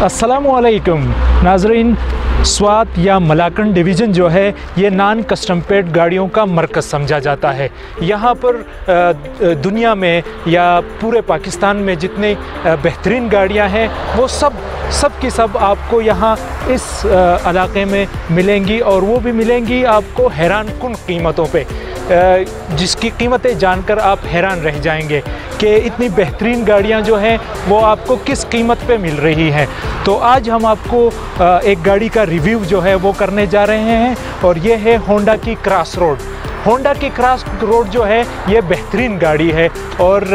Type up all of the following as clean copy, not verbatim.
अस्सलामुअलैकुम नाज़रीन, स्वात या मलाकन डिवीज़न जो है ये नॉन कस्टम पेड गाड़ियों का मरकज़ समझा जाता है। यहाँ पर दुनिया में या पूरे पाकिस्तान में जितनी बेहतरीन गाड़ियाँ हैं वो सब की सब आपको यहाँ इस इलाके में मिलेंगी, और वो भी मिलेंगी आपको हैरान कुन कीमतों पे, जिसकी कीमतें जानकर आप हैरान रह जाएंगे कि इतनी बेहतरीन गाड़ियाँ जो हैं वो आपको किस कीमत पे मिल रही हैं। तो आज हम आपको एक गाड़ी का रिव्यू जो है वो करने जा रहे हैं, और ये है होंडा की क्रॉसरोड। होंडा की क्रॉसरोड जो है ये बेहतरीन गाड़ी है, और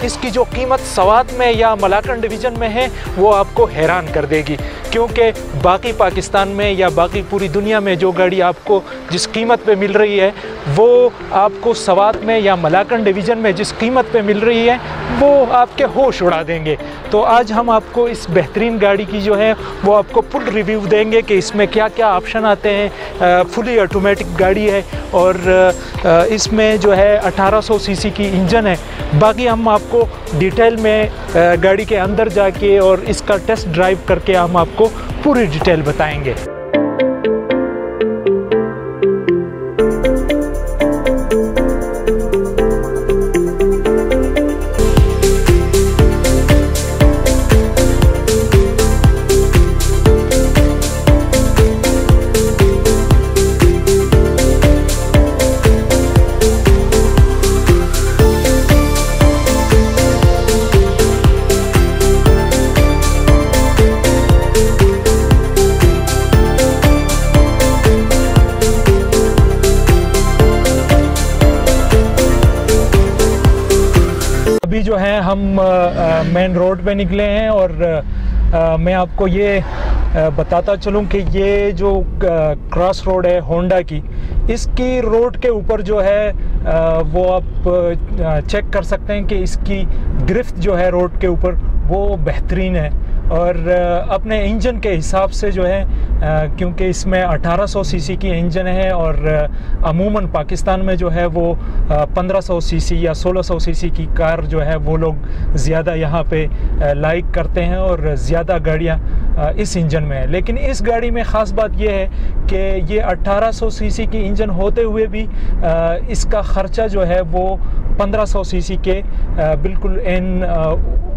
इसकी जो कीमत स्वात में या मलाकन डिवीज़न में है वो आपको हैरान कर देगी, क्योंकि बाकी पाकिस्तान में या बाकी पूरी दुनिया में जो गाड़ी आपको जिस कीमत पे मिल रही है वो आपको स्वात में या मलाकन डिवीज़न में जिस कीमत पे मिल रही है वो आपके होश उड़ा देंगे। तो आज हम आपको इस बेहतरीन गाड़ी की जो है वो आपको फुल रिव्यू देंगे कि इसमें क्या क्या ऑप्शन आते हैं। फुली ऑटोमेटिक गाड़ी है, और इसमें जो है 1800 सीसी की इंजन है। बाकी हम आपको डिटेल में गाड़ी के अंदर जाके और इसका टेस्ट ड्राइव करके हम आपको पूरी डिटेल बताएंगे। अभी जो है हम मेन रोड पे निकले हैं, और मैं आपको ये बताता चलूं कि ये जो क्रॉस रोड है होंडा की, इसकी रोड के ऊपर जो है वो आप चेक कर सकते हैं कि इसकी गिरफ्त जो है रोड के ऊपर वो बेहतरीन है। और अपने इंजन के हिसाब से जो है, क्योंकि इसमें 1800 सीसी की इंजन है, और अमूमन पाकिस्तान में जो है वो 1500 सीसी या 1600 सीसी की कार जो है वो लोग ज़्यादा यहाँ पे लाइक करते हैं, और ज़्यादा गाड़ियाँ इस इंजन में है। लेकिन इस गाड़ी में ख़ास बात यह है कि ये 1800 सीसी की इंजन होते हुए भी इसका ख़र्चा जो है वो 1500 सीसी के बिल्कुल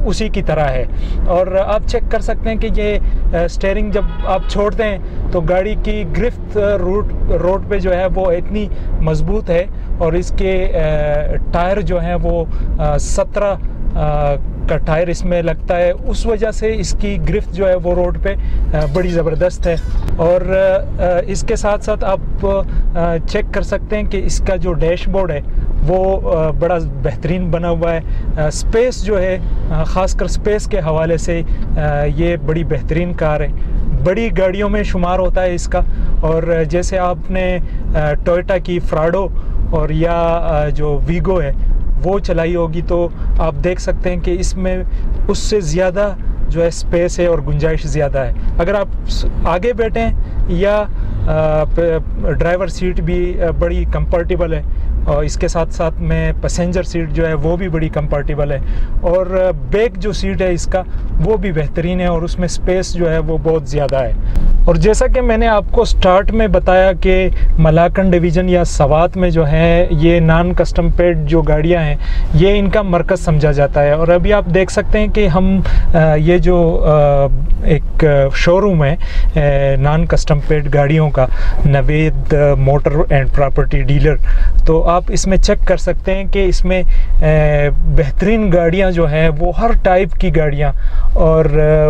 उसी की तरह है। और आप चेक कर सकते हैं कि ये स्टीयरिंग जब आप छोड़ते हैं तो गाड़ी की गिरफ्त रोड पे जो है वो इतनी मज़बूत है, और इसके टायर जो हैं वो 17 का टायर इसमें लगता है, उस वजह से इसकी गिरफ्त जो है वो रोड पे बड़ी ज़बरदस्त है। और इसके साथ साथ आप चेक कर सकते हैं कि इसका जो डैशबोर्ड है वो बड़ा बेहतरीन बना हुआ है। स्पेस जो है, ख़ासकर स्पेस के हवाले से ये बड़ी बेहतरीन कार है, बड़ी गाड़ियों में शुमार होता है इसका। और जैसे आपने टोयोटा की फ्राडो और या जो वीगो है वो चलाई होगी, तो आप देख सकते हैं कि इसमें उससे ज़्यादा जो है स्पेस है और गुंजाइश ज़्यादा है। अगर आप आगे बैठें या ड्राइवर सीट भी बड़ी कंफर्टेबल है, और इसके साथ साथ में पैसेंजर सीट जो है वो भी बड़ी कंफर्टेबल है, और बैक जो सीट है इसका वो भी बेहतरीन है, और उसमें स्पेस जो है वो बहुत ज़्यादा है। और जैसा कि मैंने आपको स्टार्ट में बताया कि मलाकन डिवीज़न या स्वात में जो है ये नॉन कस्टम पेड जो गाड़ियां हैं ये इनका मरकज़ समझा जाता है। और अभी आप देख सकते हैं कि हम ये जो एक शोरूम है नॉन कस्टम पेड गाड़ियों का, Naved motor and property dealer, तो आप इसमें चेक कर सकते हैं कि इसमें बेहतरीन गाड़ियां जो हैं वो हर टाइप की गाड़ियां और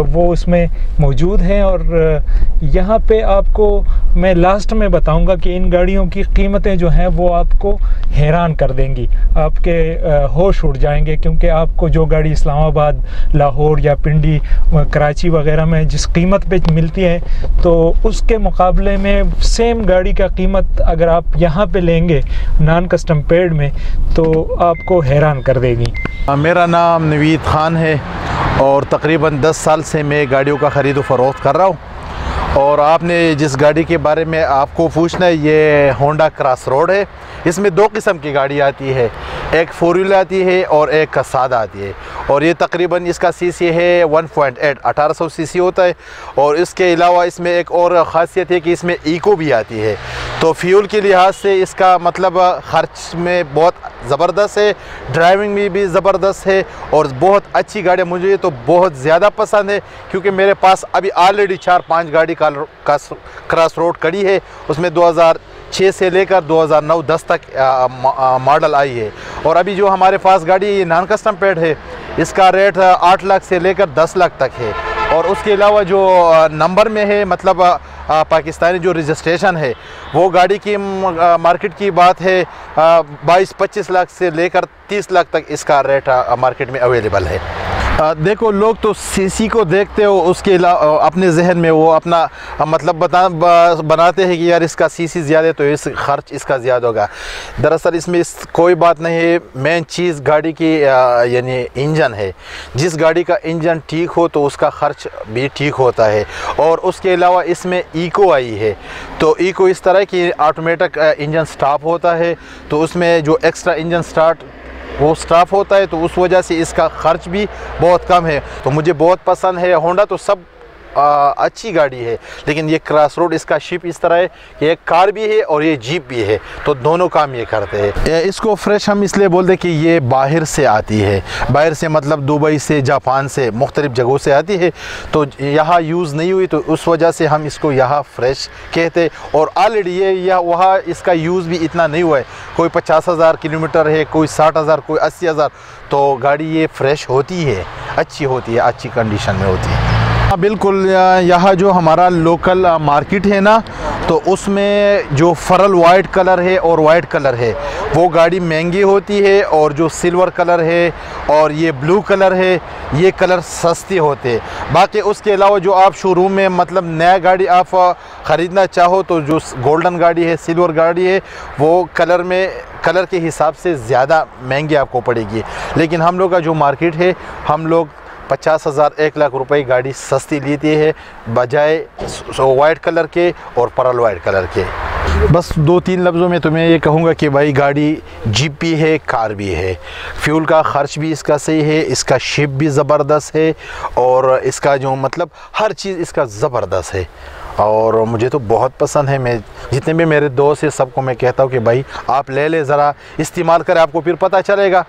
वो इसमें मौजूद हैं। और यहाँ पे आपको मैं लास्ट में बताऊंगा कि इन गाड़ियों की कीमतें जो हैं वो आपको हैरान कर देंगी, आपके होश उड़ जाएंगे, क्योंकि आपको जो गाड़ी इस्लामाबाद, लाहौर या पिंडी, कराची वगैरह में जिस कीमत पे मिलती है तो उसके मुकाबले में सेम गाड़ी का कीमत अगर आप यहाँ पे लेंगे नॉन कस्टम पेड में तो आपको हैरान कर देगी। मेरा नाम नवीद ख़ान है, और तकरीबन 10 साल से मैं गाड़ियों का ख़रीद फ़रोख्त कर रहा हूँ। और आपने जिस गाड़ी के बारे में आपको पूछना है, ये होंडा क्रॉसरोड है। इसमें 2 किस्म की गाड़ी आती है, एक 4 व्हील आती है और एक का सादा आती है। और ये तकरीबन इसका सीसी है 1.8 1800 सीसी होता है। और इसके अलावा इसमें एक और ख़ासियत है कि इसमें इको भी आती है। तो फ्यूल के लिहाज से इसका मतलब ख़र्च में बहुत ज़बरदस्त है, ड्राइविंग में भी ज़बरदस्त है और बहुत अच्छी गाड़ी मुझे तो बहुत ज़्यादा पसंद है, क्योंकि मेरे पास अभी ऑलरेडी 4-5 गाड़ी का क्रॉस रोड खड़ी है। उसमें 2006 से लेकर 2009-10 तक मॉडल आई है। और अभी जो हमारे पास गाड़ी ये नॉन कस्टम पेड है, इसका रेट 8 लाख से लेकर 10 लाख तक है। और उसके अलावा जो नंबर में है, मतलब पाकिस्तानी जो रजिस्ट्रेशन है, वो गाड़ी की मार्केट की बात है 22-25 लाख से लेकर 30 लाख तक इसका रेट मार्केट में अवेलेबल है। देखो, लोग तो सीसी को देखते हो, उसके अपने जहन में वो अपना मतलब बनाते हैं कि यार इसका सीसी ज़्यादा है तो इस खर्च इसका ज़्यादा होगा। दरअसल इसमें कोई बात नहीं है। मेन चीज़ गाड़ी की यानी इंजन है। जिस गाड़ी का इंजन ठीक हो तो उसका खर्च भी ठीक होता है। और उसके अलावा इसमें इको आई है, तो इको इस तरह की ऑटोमेटिक इंजन स्टॉप होता है, तो उसमें जो एक्स्ट्रा इंजन वो स्टाफ होता है, तो उस वजह से इसका खर्च भी बहुत कम है। तो मुझे बहुत पसंद है। होंडा तो सब अच्छी गाड़ी है, लेकिन ये क्रॉस रोड इसका शिप इस तरह है कि एक कार भी है और ये जीप भी है, तो दोनों काम ये करते हैं। इसको फ्रेश हम इसलिए बोलते हैं कि ये बाहर से आती है। बाहर से मतलब दुबई से, जापान से, मुख्तलिफ़ जगहों से आती है, तो यहाँ यूज़ नहीं हुई, तो उस वजह से हम इसको यहाँ फ्रेश कहते। और ऑलरेडी ये वहाँ इसका यूज़ भी इतना नहीं हुआ है। कोई 50,000 किलोमीटर है, कोई 60,000, कोई 80,000, तो गाड़ी ये फ्रेश होती है, अच्छी होती है, अच्छी कंडीशन में होती है। बिल्कुल, यहाँ जो हमारा लोकल मार्केट है ना, तो उसमें जो फरल वाइट कलर है और वाइट कलर है वो गाड़ी महंगी होती है, और जो सिल्वर कलर है और ये ब्लू कलर है ये कलर सस्ते होते हैं। बाकी उसके अलावा जो आप शोरूम में मतलब नया गाड़ी आप ख़रीदना चाहो तो जो गोल्डन गाड़ी है, सिल्वर गाड़ी है, वो कलर के हिसाब से ज़्यादा महंगी आपको पड़ेगी। लेकिन हम लोग का जो मार्केट है, हम लोग 50,000-1 लाख रुपए गाड़ी सस्ती लेती है, बजाय वाइट कलर के और परल वाइट कलर के। बस 2-3 लफ्ज़ों में तो मैं ये कहूँगा कि भाई गाड़ी जीप भी है, कार भी है। फ्यूल का ख़र्च भी इसका सही है, इसका शेप भी ज़बरदस्त है, और इसका जो मतलब हर चीज़ इसका ज़बरदस्त है। और मुझे तो बहुत पसंद है। मैं जितने भी मेरे दोस्त हैं सबको मैं कहता हूँ कि भाई आप ले ले, ज़रा इस्तेमाल करें, आपको फिर पता चलेगा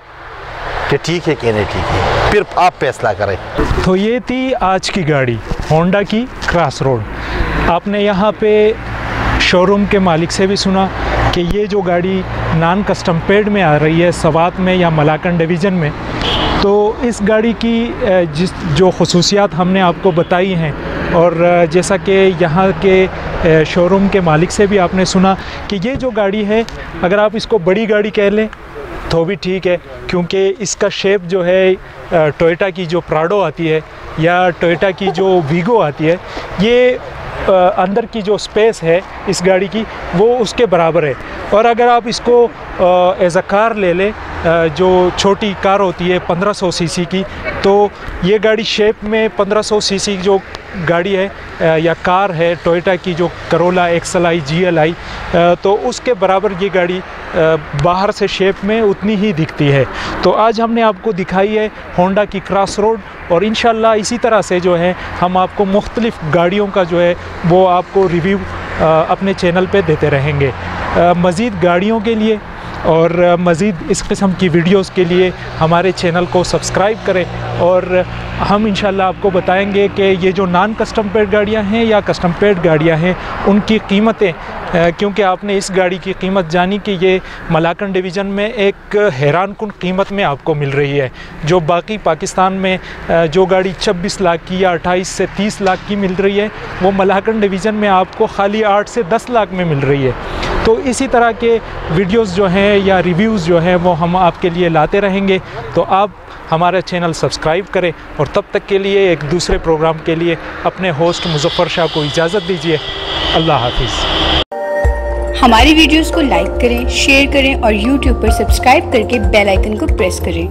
कि ठीक है कि नहीं ठीक है, फिर आप फैसला करें। तो ये थी आज की गाड़ी, होंडा की क्रॉस रोड। आपने यहाँ पे शोरूम के मालिक से भी सुना कि ये जो गाड़ी नॉन कस्टम पेड में आ रही है, सवात में या मलाकन डिवीज़न में, तो इस गाड़ी की जो खसूसियात हमने आपको बताई हैं, और जैसा कि यहाँ के शोरूम के मालिक से भी आपने सुना कि ये जो गाड़ी है, अगर आप इसको बड़ी गाड़ी कह लें तो भी ठीक है, क्योंकि इसका शेप जो है टोयोटा की जो प्राडो आती है या टोयोटा की जो वीगो आती है, ये अंदर की जो स्पेस है इस गाड़ी की वो उसके बराबर है। और अगर आप इसको एज अ कार ले लें, जो छोटी कार होती है 1500 सीसी की, तो ये गाड़ी शेप में 1500 सीसी जो गाड़ी है या कार है टोयोटा की जो करोला XLI GLI, तो उसके बराबर ये गाड़ी बाहर से शेप में उतनी ही दिखती है। तो आज हमने आपको दिखाई है होंडा की क्रॉस रोड, और इंशाल्लाह इसी तरह से जो है हम आपको मुख्तलिफ़ गाड़ियों का जो है वो आपको रिव्यू अपने चैनल पे देते रहेंगे। मज़ीद गाड़ियों के लिए और मज़ीद इस किस्म की वीडियोस के लिए हमारे चैनल को सब्सक्राइब करें, और हम इंशाल्लाह आपको बताएंगे कि ये जो नॉन कस्टम पेड गाड़ियाँ हैं या कस्टम पेड गाड़ियाँ हैं उनकी कीमतें, क्योंकि आपने इस गाड़ी की कीमत जानी कि ये मलाकन डिवीज़न में एक हैरानकुन कीमत में आपको मिल रही है। जो बाकी पाकिस्तान में जो गाड़ी 26 लाख की या 28 से 30 लाख की मिल रही है, वो मलाकन डिवीज़न में आपको खाली 8 से 10 लाख में मिल रही है। तो इसी तरह के वीडियोस जो हैं या रिव्यूज़ जो हैं वो हम आपके लिए लाते रहेंगे। तो आप हमारा चैनल सब्सक्राइब करें, और तब तक के लिए एक दूसरे प्रोग्राम के लिए अपने होस्ट मुज़फ़्फ़र शाह को इजाज़त दीजिए। अल्लाह हाफिज़। हमारी वीडियोस को लाइक करें, शेयर करें और YouTube पर सब्सक्राइब करके बेल आइकन को प्रेस करें।